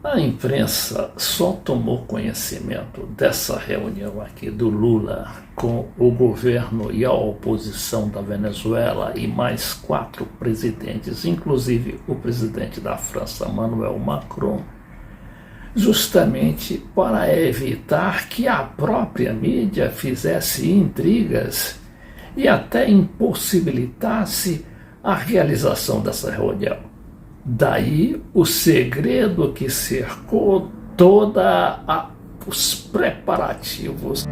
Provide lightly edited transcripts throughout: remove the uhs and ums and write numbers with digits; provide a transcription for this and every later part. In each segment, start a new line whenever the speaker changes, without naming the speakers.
A imprensa só tomou conhecimento dessa reunião aqui do Lula com o governo e a oposição da Venezuela e mais 4 presidentes, inclusive o presidente da França, Emmanuel Macron, justamente para evitar que a própria mídia fizesse intrigas e até impossibilitasse a realização dessa reunião. Daí o segredo que cercou os preparativos.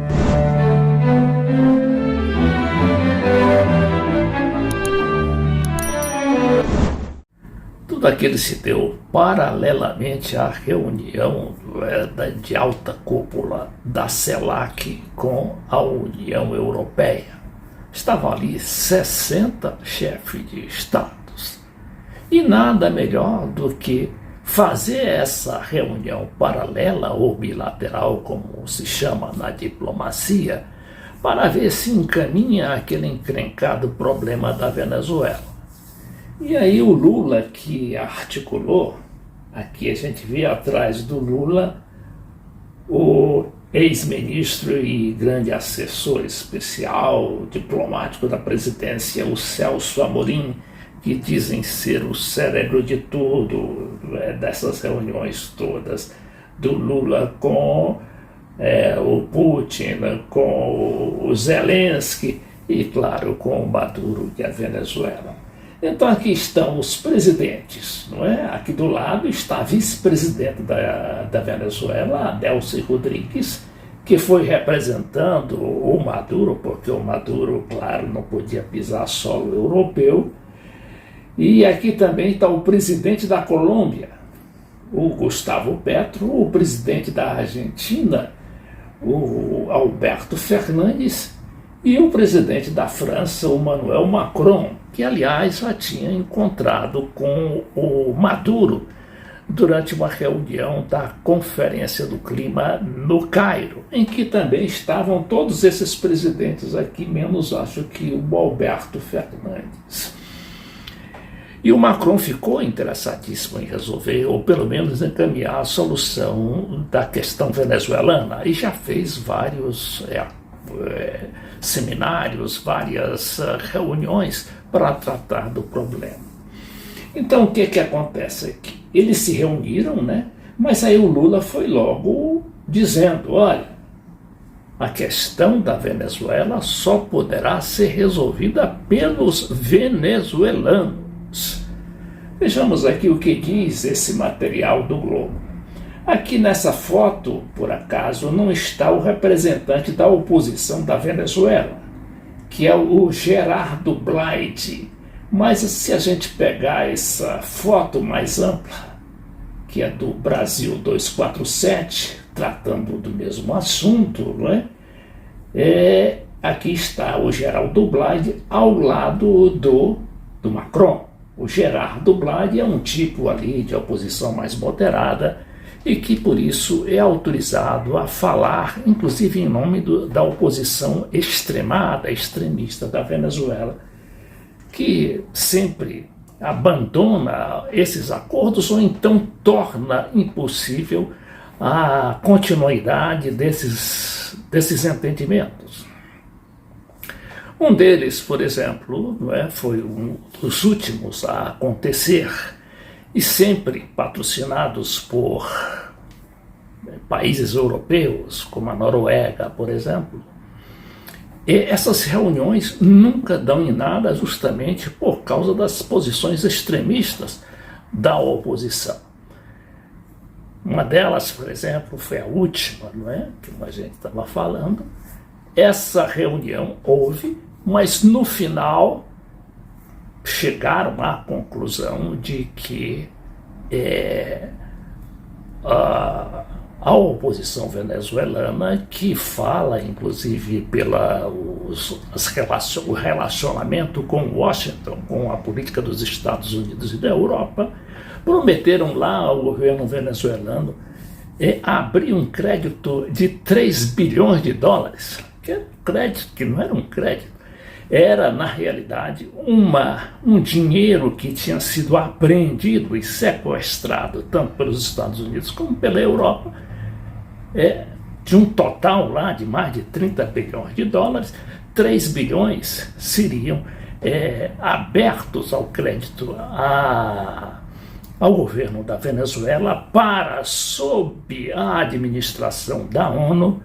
Tudo aquilo se deu paralelamente à reunião de alta cúpula da CELAC com a União Europeia. Estavam ali 60 chefes de Estado. E nada melhor do que fazer essa reunião paralela ou bilateral, como se chama na diplomacia, para ver se encaminha aquele encrencado problema da Venezuela. E aí o Lula que articulou, aqui a gente vê atrás do Lula o ex-ministro e grande assessor especial diplomático da presidência, o Celso Amorim, que dizem ser o cérebro de tudo, dessas reuniões todas, do Lula com o Putin, com o Zelensky e, claro, com o Maduro e a Venezuela. Então aqui estão os presidentes, não é? Aqui do lado está a vice-presidente da Venezuela, a Delcy Rodrigues, que foi representando o Maduro, porque o Maduro, claro, não podia pisar solo europeu. E aqui também está o presidente da Colômbia, o Gustavo Petro, o presidente da Argentina, o Alberto Fernandes, e o presidente da França, o Emmanuel Macron, que, aliás, já tinha encontrado com o Maduro durante uma reunião da Conferência do Clima no Cairo, em que também estavam todos esses presidentes aqui, menos acho que o Alberto Fernandes. E o Macron ficou interessadíssimo em resolver, ou pelo menos encaminhar a solução da questão venezuelana, e já fez vários seminários, várias reuniões para tratar do problema. Então o que acontece aqui? Eles se reuniram, né? Mas aí o Lula foi logo dizendo, olha, a questão da Venezuela só poderá ser resolvida pelos venezuelanos. Vejamos aqui o que diz esse material do Globo. Aqui nessa foto, por acaso, não está o representante da oposição da Venezuela, que é o Gerardo Blyde. Mas se a gente pegar essa foto mais ampla, que é do Brasil 247, tratando do mesmo assunto, não é? Aqui está o Gerardo Blyde ao lado do Macron. O Gerardo Blyde é um tipo ali de oposição mais moderada e que, por isso, é autorizado a falar, inclusive em nome da oposição extremada, extremista da Venezuela, que sempre abandona esses acordos ou então torna impossível a continuidade desses entendimentos. Um deles, por exemplo, foi um dos últimos a acontecer, e sempre patrocinados por países europeus, como a Noruega, por exemplo. E essas reuniões nunca dão em nada justamente por causa das posições extremistas da oposição. Uma delas, por exemplo, foi a última, que a gente estava falando. Essa reunião houve, mas no final chegaram à conclusão de que a oposição venezuelana, que fala inclusive o relacionamento com Washington, com a política dos Estados Unidos e da Europa, prometeram lá ao governo venezuelano abrir um crédito de 3 bilhões de dólares, que é crédito, que não era um crédito, era, na realidade, um dinheiro que tinha sido apreendido e sequestrado tanto pelos Estados Unidos como pela Europa, de um total lá de mais de 30 bilhões de dólares, 3 bilhões seriam abertos ao crédito ao governo da Venezuela para, sob a administração da ONU,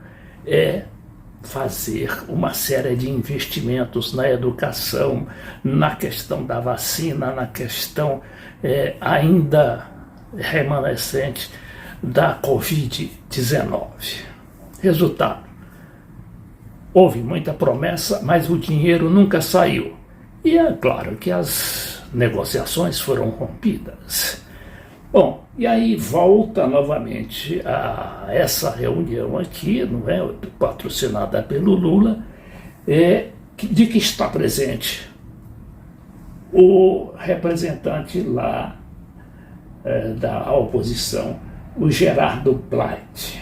fazer uma série de investimentos na educação, na questão da vacina, na questão ainda remanescente da Covid-19. Resultado: houve muita promessa, mas o dinheiro nunca saiu. E é claro que as negociações foram rompidas. Bom, e aí volta novamente a essa reunião aqui, não é, patrocinada pelo Lula, de que está presente o representante lá da oposição, o Gerardo Blait.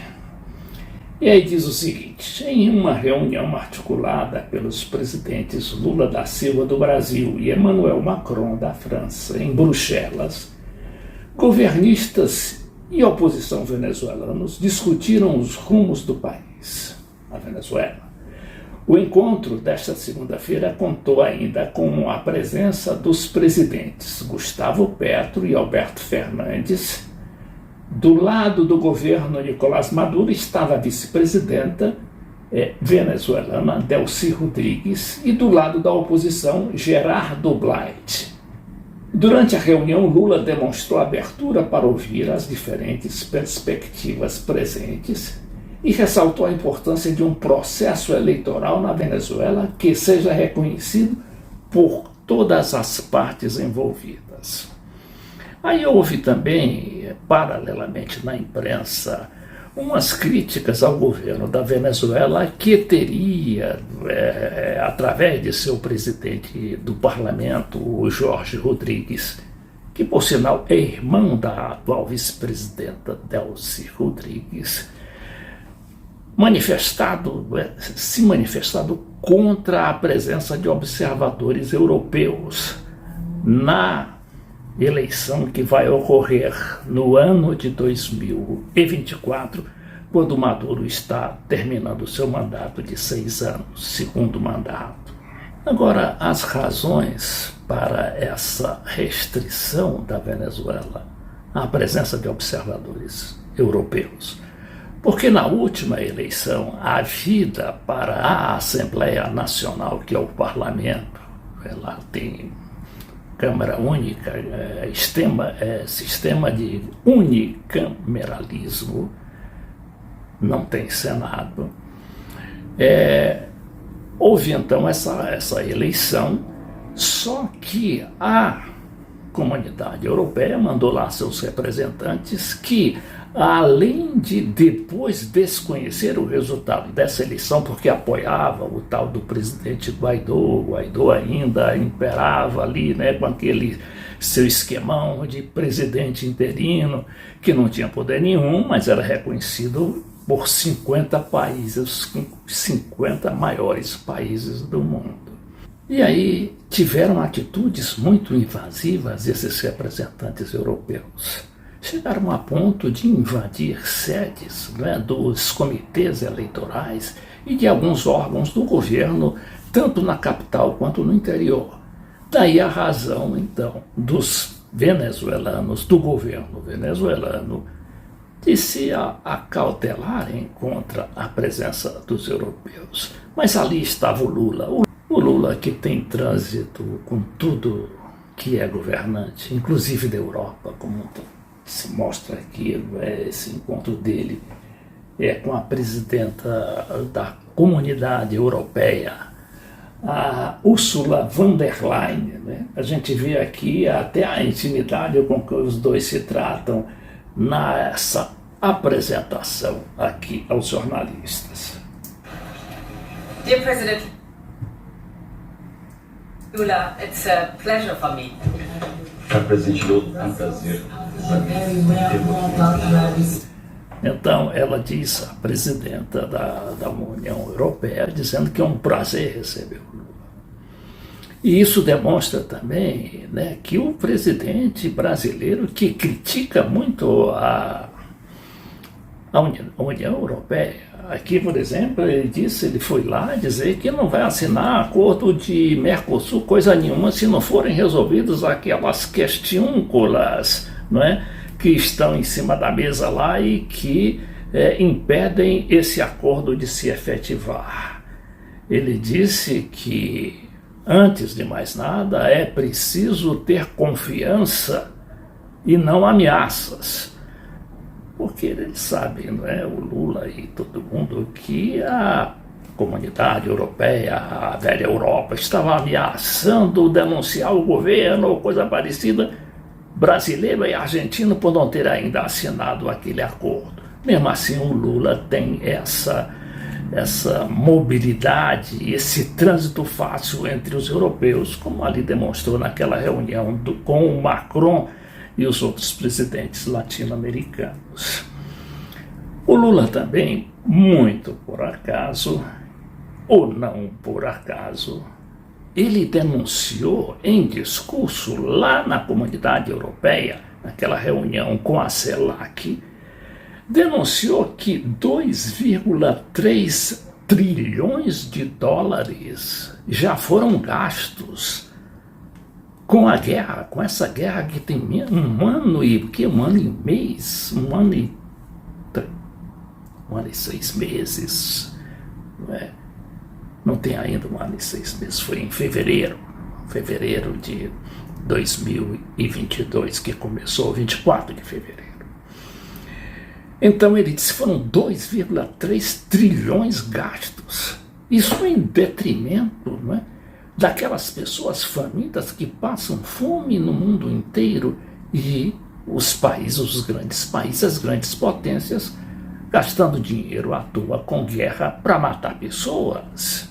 E aí diz o seguinte: em uma reunião articulada pelos presidentes Lula da Silva do Brasil e Emmanuel Macron da França, em Bruxelas, governistas e oposição venezuelanos discutiram os rumos do país, a Venezuela. O encontro desta segunda-feira contou ainda com a presença dos presidentes Gustavo Petro e Alberto Fernandes. Do lado do governo Nicolás Maduro estava a vice-presidenta venezuelana Delcy Rodrigues e do lado da oposição Gerardo Blait. Durante a reunião, Lula demonstrou abertura para ouvir as diferentes perspectivas presentes e ressaltou a importância de um processo eleitoral na Venezuela que seja reconhecido por todas as partes envolvidas. Aí houve também, paralelamente na imprensa, umas críticas ao governo da Venezuela que teria, através de seu presidente do parlamento, o Jorge Rodrigues, que por sinal é irmão da atual vice-presidenta Delcy Rodrigues, se manifestado contra a presença de observadores europeus na eleição que vai ocorrer no ano de 2024, quando Maduro está terminando seu mandato de 6 anos, segundo mandato. Agora, as razões para essa restrição da Venezuela à presença de observadores europeus. Porque na última eleição, a vida para a Assembleia Nacional, que é o parlamento, ela tem Câmara Única, sistema de unicameralismo, não tem Senado. Houve então essa eleição, só que a comunidade europeia mandou lá seus representantes que, além de depois desconhecer o resultado dessa eleição, porque apoiava o tal do presidente Guaidó, o Guaidó ainda imperava ali, né, com aquele seu esquemão de presidente interino, que não tinha poder nenhum, mas era reconhecido por 50 países, 50 maiores países do mundo. E aí tiveram atitudes muito invasivas esses representantes europeus. Chegaram a ponto de invadir sedes, né, dos comitês eleitorais e de alguns órgãos do governo, tanto na capital quanto no interior. Daí a razão, então, dos venezuelanos, do governo venezuelano, de se acautelarem contra a presença dos europeus. Mas ali estava o Lula que tem trânsito com tudo que é governante, inclusive da Europa, como se mostra aqui esse encontro dele com a presidenta da Comunidade Europeia, a Ursula von der Leyen, né? A gente vê aqui até a intimidade com que os dois se tratam nessa apresentação aqui aos jornalistas.
Dear President Lula, it's a pleasure for me.
Presidente Lula, é um prazer.
Então, ela diz, a presidenta da União Europeia, dizendo que é um prazer receber o Lula. E isso demonstra também, né, que o presidente brasileiro, que critica muito a União Europeia, aqui, por exemplo, ele foi lá dizer que não vai assinar acordo de Mercosul, coisa nenhuma, se não forem resolvidas aquelas questiúnculas, não é, que estão em cima da mesa lá e que impedem esse acordo de se efetivar. Ele disse que, antes de mais nada, é preciso ter confiança e não ameaças. Porque eles sabem, não é, o Lula e todo mundo, que a comunidade europeia, a velha Europa, estava ameaçando denunciar o governo ou coisa parecida, brasileiro e argentino, por não ter ainda assinado aquele acordo. Mesmo assim, o Lula tem essa mobilidade, esse trânsito fácil entre os europeus, como ali demonstrou naquela reunião com o Macron e os outros presidentes latino-americanos. O Lula também, muito por acaso, ou não por acaso, ele denunciou em discurso lá na Comunidade Europeia, naquela reunião com a CELAC, denunciou que 2,3 trilhões de dólares já foram gastos com a guerra, com essa guerra que tem um ano e 6 meses, não é? Não tem ainda 1 ano e 6 meses, foi em fevereiro de 2022 que começou, 24 de fevereiro. Então ele disse que foram 2,3 trilhões gastos, isso em detrimento, não é, daquelas pessoas famintas que passam fome no mundo inteiro e os países, os grandes países, as grandes potências, gastando dinheiro à toa com guerra para matar pessoas.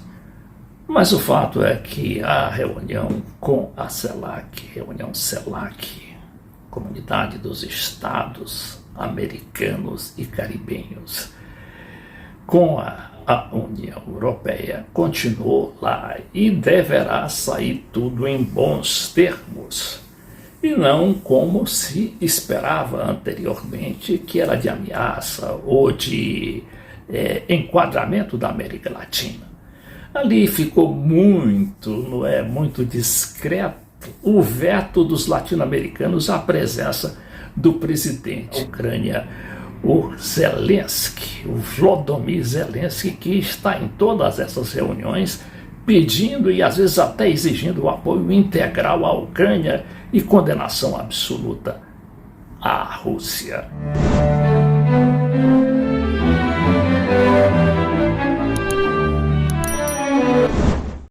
Mas o fato é que a reunião com a CELAC, Comunidade dos Estados Americanos e Caribenhos, com a União Europeia, continuou lá e deverá sair tudo em bons termos, e não como se esperava anteriormente, que era de ameaça ou de enquadramento da América Latina. Ali ficou muito discreto o veto dos latino-americanos à presença do presidente da Ucrânia, o Zelensky, o Volodymyr Zelensky, que está em todas essas reuniões pedindo e às vezes até exigindo o apoio integral à Ucrânia e condenação absoluta à Rússia.